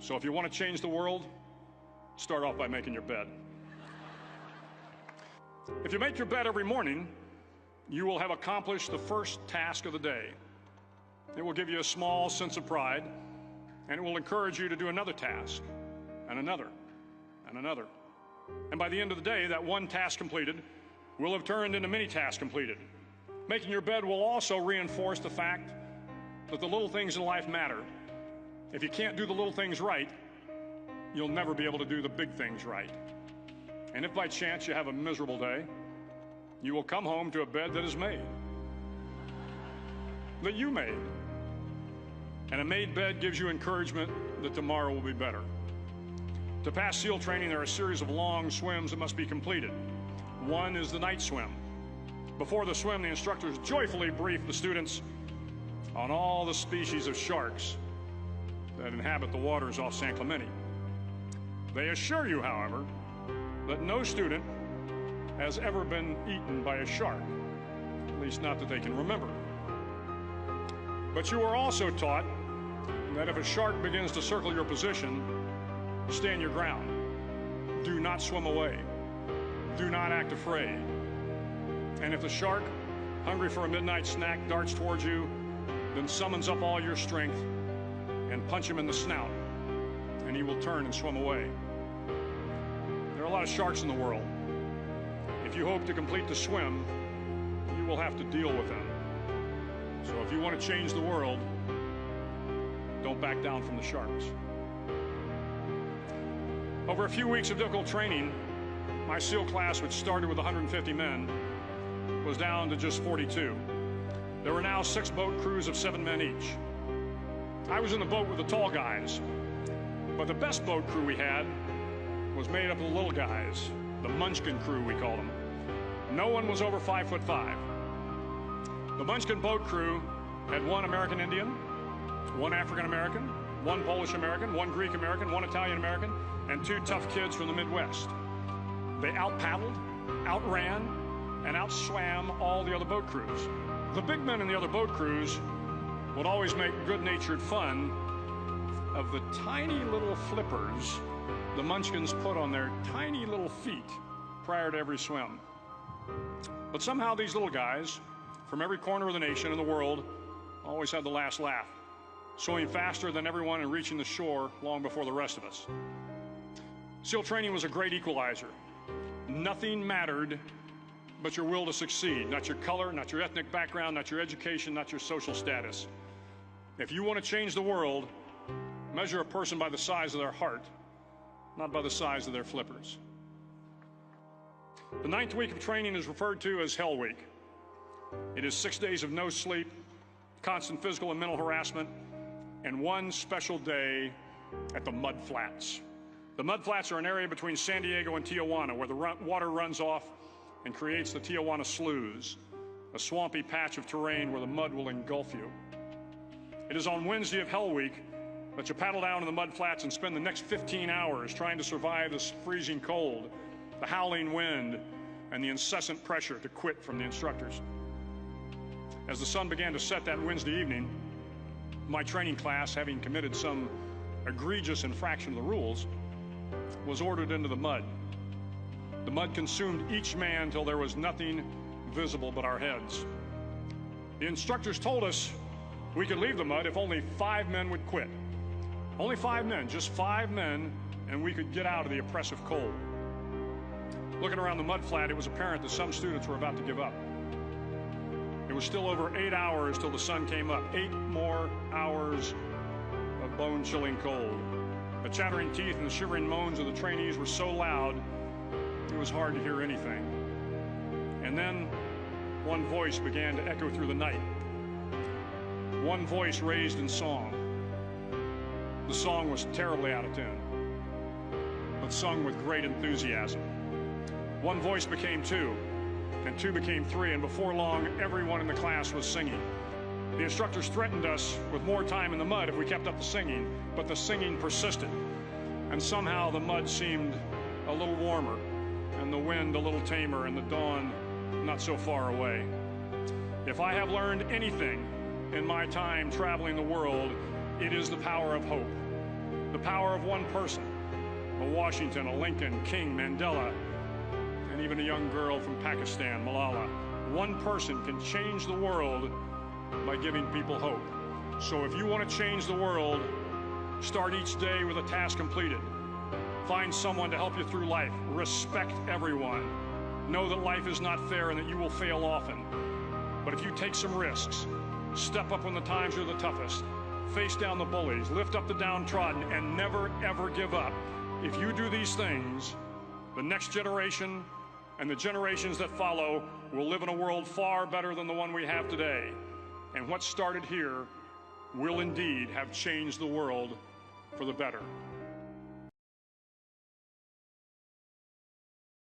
So if you want to change the world, start off by making your bed. If you make your bed every morning, you will have accomplished the first task of the day. It will give you a small sense of pride, and it will encourage you to do another task, and another, and another. And by the end of the day, that one task completed will have turned into many tasks completed. Making your bed will also reinforce the fact that the little things in life matter. If you can't do the little things right, you'll never be able to do the big things right. And if by chance you have a miserable day, you will come home to a bed that is made, that you made. And a made bed gives you encouragement that tomorrow will be better. To pass SEAL training, there are a series of long swims that must be completed. One is the night swim. Before the swim, the instructors joyfully brief the students on all the species of sharks that inhabit the waters off San Clemente. They assure you, however, that no student has ever been eaten by a shark, at least not that they can remember. But you are also taught that if a shark begins to circle your position, stand your ground. Do not swim away. Do not act afraid. And if the shark, hungry for a midnight snack, darts towards you, then summons up all your strength and punch him in the snout, and he will turn and swim away. There are a lot of sharks in the world. If you hope to complete the swim, you will have to deal with them. So if you want to change the world, don't back down from the sharks. Over a few weeks of difficult training, my SEAL class, which started with 150 men, was down to just 42. There were now 6 boat crews of 7 men each. I was in the boat with the tall guys, but the best boat crew we had was made up of the little guys, the Munchkin crew, we called them. No one was over 5'5". The Munchkin boat crew had 1 American Indian, 1 African American, 1 Polish American, 1 Greek American, 1 Italian American, and 2 tough kids from the Midwest. They out-paddled, outran, and outswam all the other boat crews. The big men in the other boat crews would always make good-natured fun of the tiny little flippers the Munchkins put on their tiny little feet prior to every swim. But somehow these little guys from every corner of the nation and the world always had the last laugh, swimming faster than everyone and reaching the shore long before the rest of us. SEAL training was a great equalizer. Nothing mattered but your will to succeed, not your color, not your ethnic background, not your education, not your social status. If you want to change the world, measure a person by the size of their heart, not by the size of their flippers. The 9th week of training is referred to as Hell Week. It is 6 days of no sleep, constant physical and mental harassment, and 1 special day at the Mud Flats. The Mud Flats are an area between San Diego and Tijuana where the water runs off and creates the Tijuana Sloughs, a swampy patch of terrain where the mud will engulf you. It is on Wednesday of Hell Week that you paddle down to the Mud Flats and spend the next 15 hours trying to survive this freezing cold, the howling wind, and the incessant pressure to quit from the instructors. As the sun began to set that Wednesday evening, my training class, having committed some egregious infraction of the rules, was ordered into the mud. The mud consumed each man till there was nothing visible but our heads. The instructors told us we could leave the mud if only 5 men would quit. Only 5 men, just 5 men, and we could get out of the oppressive cold. Looking around the mud flat, it was apparent that some students were about to give up. It was still over 8 hours till the sun came up. 8 more hours of bone-chilling cold. The chattering teeth and the shivering moans of the trainees were so loud, it was hard to hear anything. And then one voice began to echo through the night. One voice raised in song. The song was terribly out of tune, but sung with great enthusiasm. One voice became 2, and 2 became 3, and before long, everyone in the class was singing. The instructors threatened us with more time in the mud if we kept up the singing, but the singing persisted, and somehow the mud seemed a little warmer, and the wind a little tamer, and the dawn not so far away. If I have learned anything in my time traveling the world, it is the power of hope. The power of one person, a Washington, a Lincoln, King, Mandela, and even a young girl from Pakistan, Malala. One person can change the world by giving people hope. So if you want to change the world, start each day with a task completed. Find someone to help you through life. Respect everyone. Know that life is not fair and that you will fail often. But if you take some risks, step up when the times are the toughest, face down the bullies, lift up the downtrodden, and never, ever give up. If you do these things, the next generation and the generations that follow will live in a world far better than the one we have today. And what started here will indeed have changed the world for the better.